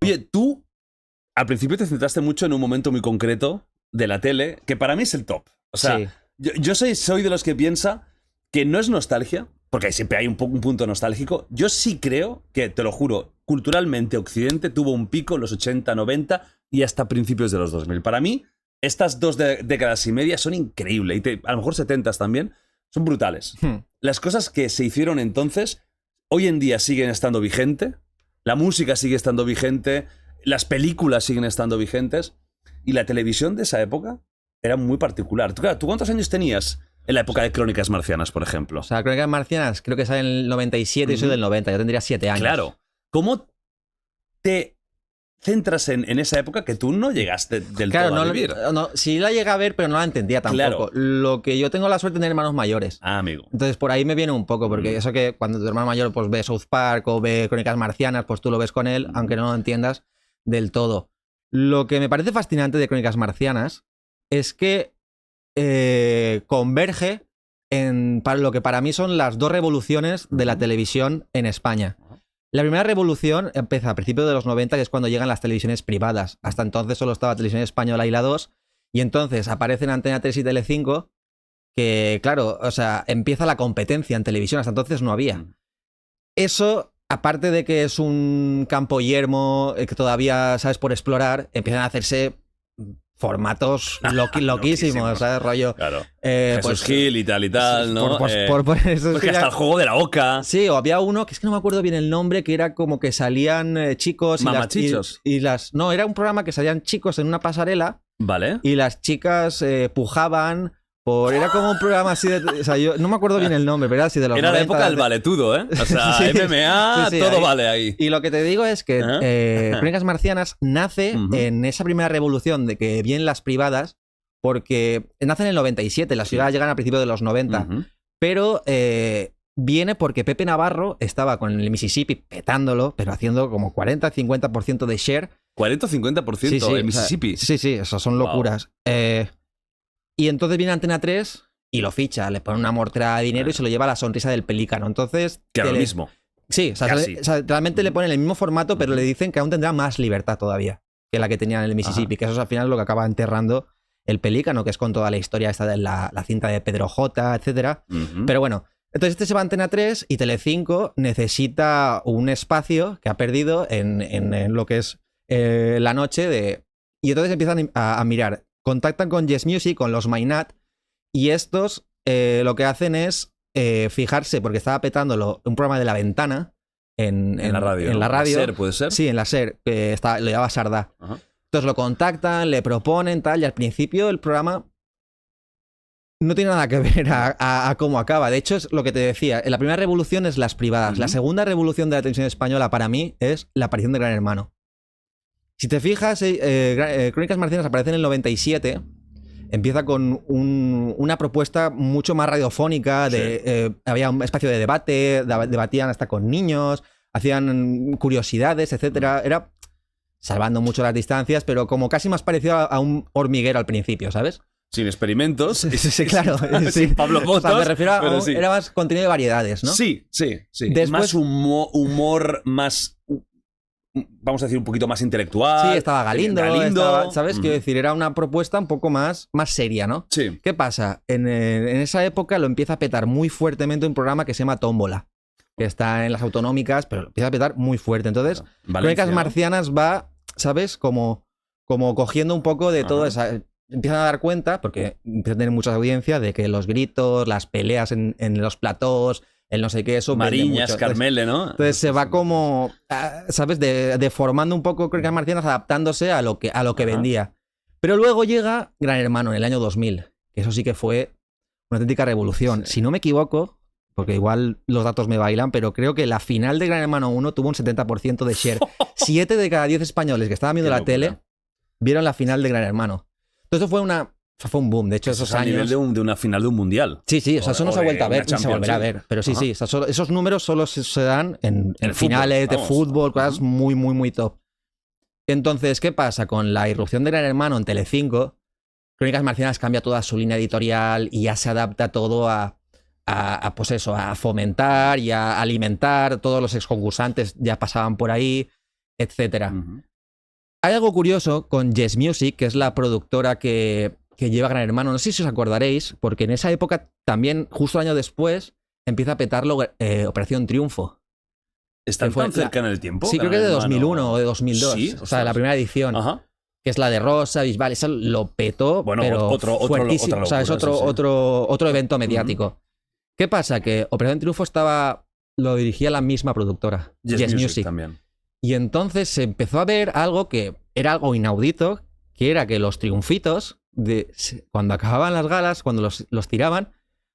Oye, tú al principio te centraste mucho en un momento muy concreto de la tele, que para mí es el top. O sea, Sí. yo soy de los que piensa que no es nostalgia, porque siempre hay un punto nostálgico. Yo sí creo que, te lo juro, culturalmente Occidente tuvo un pico en los 80, 90 y hasta principios de los 2000. Para mí, estas dos décadas y media son increíbles. Y a lo mejor 70 también, son brutales. Las cosas que se hicieron entonces, hoy en día siguen estando vigentes. La música sigue estando vigente. Las películas siguen estando vigentes. Y la televisión de esa época era muy particular. ¿Tú cuántos años tenías en la época de Crónicas Marcianas, por ejemplo? O sea, Crónicas Marcianas creo que sale en el 97 y soy del 90. Yo tendría 7 años. Claro. ¿Cómo te centras en esa época que tú no llegaste del todo a vivir? No, sí la llegué a ver, pero no la entendía tampoco. Claro. Lo que yo tengo la suerte de tener hermanos mayores. Ah, amigo. Entonces por ahí me viene un poco, porque eso que cuando tu hermano mayor pues ve South Park o ve Crónicas Marcianas, pues tú lo ves con él, aunque no lo entiendas del todo. Lo que me parece fascinante de Crónicas Marcianas es que converge para lo que para mí son las dos revoluciones de la televisión en España. La primera revolución empieza a principios de los 90, que es cuando llegan las televisiones privadas. Hasta entonces solo estaba Televisión Española y La 2, y entonces aparecen Antena 3 y Telecinco, que claro, o sea, empieza la competencia en televisión, hasta entonces no había. Eso, aparte de que es un campo yermo que todavía sabes por explorar, empiezan a hacerse formatos loquísimos, ¿sabes? Rollo. Claro. Pues, Jesús Gil y tal, ¿no? Eso porque hasta el juego de la oca. Sí, o había uno que es que no me acuerdo bien el nombre, que era como que salían chicos Mamachichos. No, era un programa que salían chicos en una pasarela. Vale. Y las chicas pujaban. Era como un programa así de. O sea, yo no me acuerdo bien el nombre, pero era así de los. Era 90, la época del valetudo, ¿eh? O sea, sí, MMA, sí, todo ahí. Vale ahí. Y lo que te digo es que Crónicas Marcianas nace en esa primera revolución de que vienen las privadas, porque nace en el 97, las privadas llegan a principios de los 90, pero viene porque Pepe Navarro estaba con el Mississippi petándolo, pero haciendo como 40-50% de share. 40-50% en Mississippi. Sí, eso son locuras. Y entonces viene Antena 3 y lo ficha, le pone una mortera de dinero y se lo lleva a La Sonrisa del Pelícano. Entonces. Que era lo mismo. Sí, o sea, realmente le ponen el mismo formato, pero le dicen que aún tendrá más libertad todavía que la que tenía en el Mississippi, que eso es al final lo que acaba enterrando el Pelícano, que es con toda la historia esta de la cinta de Pedro J, etcétera. Pero bueno, entonces este se va a Antena 3 y Telecinco necesita un espacio que ha perdido en lo que es la noche y entonces empiezan a mirar. Contactan con Yes Music, con los Mainat, y estos lo que hacen es fijarse, porque estaba petándolo un programa de La Ventana en la radio. En la radio. ¿La SER puede ser? Sí, en la SER, lo llevaba Sardá. Entonces lo contactan, le proponen, tal, y al principio el programa no tiene nada que ver a cómo acaba. De hecho, es lo que te decía, la primera revolución es las privadas. La segunda revolución de la televisión española para mí es la aparición de Gran Hermano. Si te fijas, Crónicas Marcianas aparece en el 97, empieza con una propuesta mucho más radiofónica, había un espacio de debate, debatían hasta con niños, hacían curiosidades, etcétera. Era salvando mucho las distancias, pero como casi más parecido a un hormiguero al principio, ¿sabes? Sin experimentos. Sí, claro. Sin Pablo Motos. O sea, me refiero era más contenido de variedades, ¿no? Sí. Después, más humor más... Vamos a decir un poquito más intelectual. Sí, estaba Galindo. ¿Sabes? Quiero decir, era una propuesta un poco más seria, ¿no? Sí. ¿Qué pasa? En esa época lo empieza a petar muy fuertemente un programa que se llama Tómbola, que está en las autonómicas, pero lo empieza a petar muy fuerte. Entonces, Crónicas Marcianas va, ¿sabes? Como cogiendo un poco de todo eso. Empiezan a dar cuenta, porque empiezan a tener mucha audiencia, de que los gritos, las peleas en los platós, el no sé qué, eso Mariñas, Carmele, ¿no? Entonces se va como, ¿sabes? Deformando un poco Crónicas Marcianas, adaptándose a lo que vendía. Pero luego llega Gran Hermano en el año 2000, que eso sí que fue una auténtica revolución. Si no me equivoco, porque igual los datos me bailan, pero creo que la final de Gran Hermano 1 tuvo un 70% de share. 7 de cada 10 españoles que estaban viendo la tele vieron la final de Gran Hermano. Entonces fue un boom. De hecho, esos años... a nivel de una final de un mundial. Sí, o sea, eso no se ha vuelto a ver, ni se volverá a ver. Pero sí, o sea, esos números solo se dan en finales de fútbol, cosas muy, muy, muy top. Entonces, ¿qué pasa? Con la irrupción de Gran Hermano en Telecinco, Crónicas Marcianas cambia toda su línea editorial y ya se adapta todo a pues eso, a fomentar y a alimentar. Todos los exconcursantes ya pasaban por ahí, etcétera. Hay algo curioso con Yes Music, que es la productora que lleva Gran Hermano. No sé si os acordaréis, porque en esa época también, justo un año después, empieza a petarlo Operación Triunfo. ¿Están tan cerca en el tiempo? Sí, creo que de 2001 o de 2002. Sí, o sea, la primera edición. Ajá. Que es la de Rosa, Bisbal, eso lo petó, bueno, pero otra fuertísimo. locura, o sea, es otro evento mediático. ¿Qué pasa? Que Operación Triunfo lo dirigía la misma productora, Yes Music también. Y entonces se empezó a ver algo que era algo inaudito, que era que los triunfitos, cuando acababan las galas, cuando los tiraban,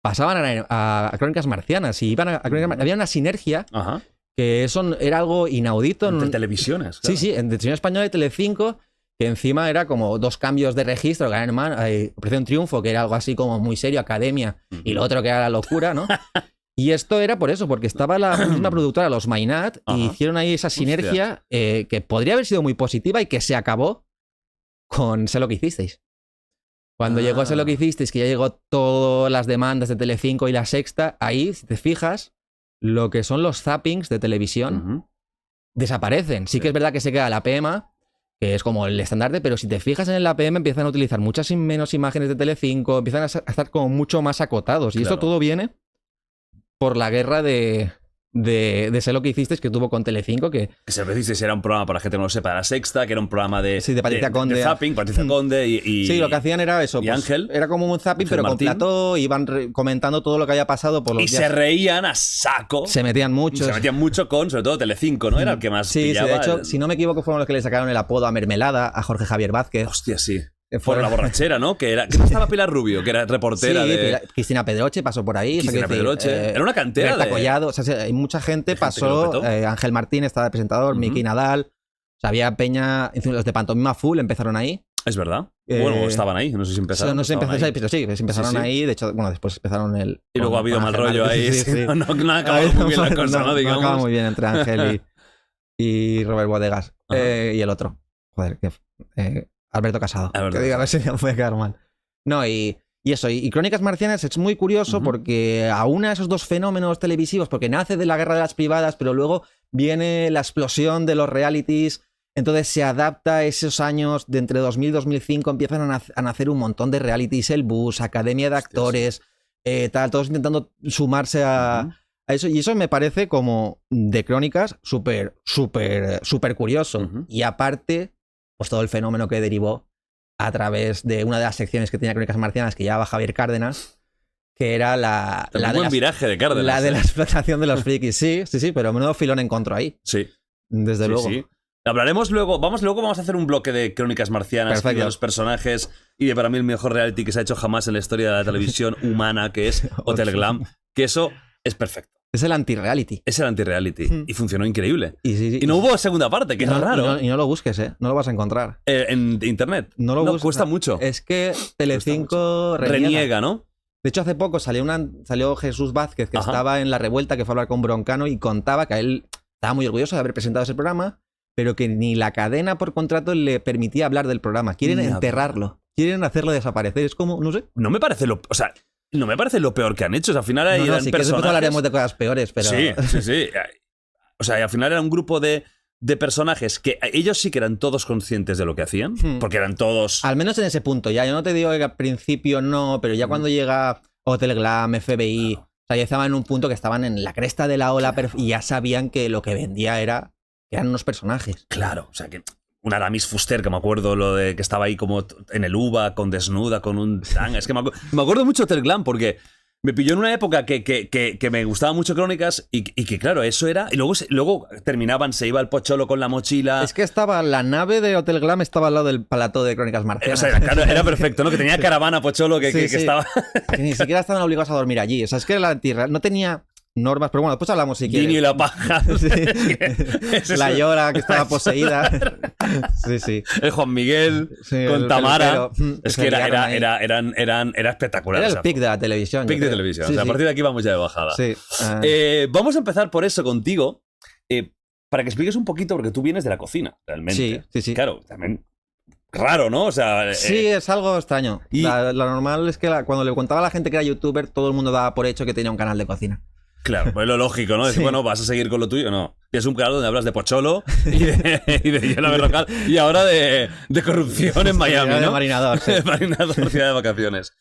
pasaban a Crónicas Marcianas y iban a Crónicas Marcianas. Había una sinergia. Ajá. Que eso era algo inaudito. Entre televisiones. Claro. Sí, en Televisión Española y Telecinco, que encima era como 2 cambios de registro. Gran Hermano, Operación Triunfo, que era algo así como muy serio, Academia, y lo otro que era la locura, ¿no? Y esto era por eso, porque estaba la misma productora, los Mainat, y hicieron ahí esa sinergia que podría haber sido muy positiva y que se acabó con Sé lo que hicisteis. Cuando llegó Sé lo que hicisteis, que ya llegó todas las demandas de Telecinco y La Sexta, ahí, si te fijas, lo que son los zappings de televisión desaparecen. Sí que es verdad que se queda la APM, que es como el estandarte, pero si te fijas en el APM empiezan a utilizar muchas menos imágenes de Telecinco, empiezan a estar como mucho más acotados. Y esto todo viene por la guerra de Sé lo que hicisteis que tuvo con Telecinco, que Sé lo que hicisteis era un programa, para la gente que no lo sepa, La Sexta, que era un programa de Patricia Conde. De zapping, Patricia Conde y sí, lo que hacían era eso. Y pues, Ángel. Era como un zapping, Ángel pero Martín. con plató, iban comentando todo lo que había pasado por los y días. se reían a saco. Se metían mucho. Se metían mucho con, sobre todo, Telecinco, ¿no? Era el que más pillaba. Sí, de hecho, si no me equivoco, fueron los que le sacaron el apodo a Mermelada, a Jorge Javier Vázquez. Hostia, sí. Por la borrachera, ¿no? Que no estaba Pilar Rubio, que era reportera Cristina Pedroche pasó por ahí. Cristina Pedroche. Era una cantera Berta Collado. O sea, hay mucha gente pasó. Ángel Martín estaba de presentador, Miki Nadal. O sea, había peña. Los de Pantomima Full empezaron ahí. Es verdad. Bueno, estaban ahí. No sé si empezaron. No sé, pero sí, empezaron ahí. De hecho, bueno, después empezaron Y luego ha habido mal rollo ahí. No ha acabado muy bien la cosa, ¿no? Digamos. No acaba muy bien entre Ángel y Robert Bodegas. Y el otro. Joder, Alberto Casado. Que diga, a ver si me puede quedar mal. No, y eso. Y Crónicas Marcianas es muy curioso porque aúna esos 2 fenómenos televisivos, porque nace de la guerra de las privadas, pero luego viene la explosión de los realities. Entonces se adapta a esos años de entre 2000 y 2005. Empiezan a nacer un montón de realities. El Bus, Academia de Actores, todos intentando sumarse a eso. Y eso me parece como de Crónicas súper curioso. Y aparte, pues todo el fenómeno que derivó a través de una de las secciones que tenía Crónicas Marcianas, que llevaba Javier Cárdenas, que era la de la explotación de los frikis. Sí, pero menudo filón encontró ahí. Sí. Desde luego. Sí. Hablaremos luego. Vamos a hacer un bloque de Crónicas Marcianas. Perfecto. Y de los personajes y de para mí el mejor reality que se ha hecho jamás en la historia de la televisión humana, que es Hotel Glam. Que eso es perfecto. Es el anti-reality. Es el anti-reality. Y funcionó increíble. Y no hubo segunda parte, que es raro. Y no lo busques, no lo vas a encontrar. En internet. No lo busques. Cuesta mucho. Es que Telecinco reniega, ¿no? De hecho, hace poco salió Jesús Vázquez, que estaba en La Revuelta, que fue a hablar con Broncano y contaba que a él estaba muy orgulloso de haber presentado ese programa, pero que ni la cadena por contrato le permitía hablar del programa. Quieren enterrarlo. Quieren hacerlo desaparecer. Es como, no sé. No me parece lo peor que han hecho. O sea, al final eran sí, personajes... que hablaremos de cosas peores, pero... Sí. O sea, y al final era un grupo de personajes que ellos sí que eran todos conscientes de lo que hacían, porque eran todos... Al menos en ese punto ya. Yo no te digo que al principio no, pero ya cuando llega Hotel Glam, FBI... O sea, ya estaban en un punto que estaban en la cresta de la ola y ya sabían que lo que vendía eran unos personajes. Claro, o sea, que... Un Aramis Fuster, que me acuerdo lo de que estaba ahí como en el UVA, con desnuda, con un tanga. Es que me acuerdo mucho de Hotel Glam porque me pilló en una época que me gustaba mucho Crónicas y que, claro, eso era... Y luego terminaban, se iba el Pocholo con la mochila... Es que la nave de Hotel Glam estaba al lado del plató de Crónicas Marcianas. O sea, era perfecto, ¿no? Que tenía caravana Pocholo que estaba... Que ni siquiera estaban obligados a dormir allí. O sea, es que no tenía... normas, pero bueno, después hablamos si quieres. Guiño y la paja. Sí. La Llora, que estaba poseída. Sí. El Juan Miguel con Tamara. Es que era espectacular. Era el pic de la televisión. Pic de televisión. Sí, o sea, a partir de aquí vamos ya de bajada. Sí. Vamos a empezar por eso contigo, para que expliques un poquito, porque tú vienes de la cocina, realmente. Sí. Claro, también raro, ¿no? O sea, Sí, es algo extraño. y- Lo normal es que cuando le contaba a la gente que era youtuber, todo el mundo daba por hecho que tenía un canal de cocina. claro, pues lo lógico, ¿no? Decir, Sí. bueno, vas a seguir con lo tuyo, no. Tienes un canal donde hablas de pocholo y de hielo berrocal y ahora de corrupción en Miami, De ¿no? marinador, sí. De marinador, ciudad de vacaciones.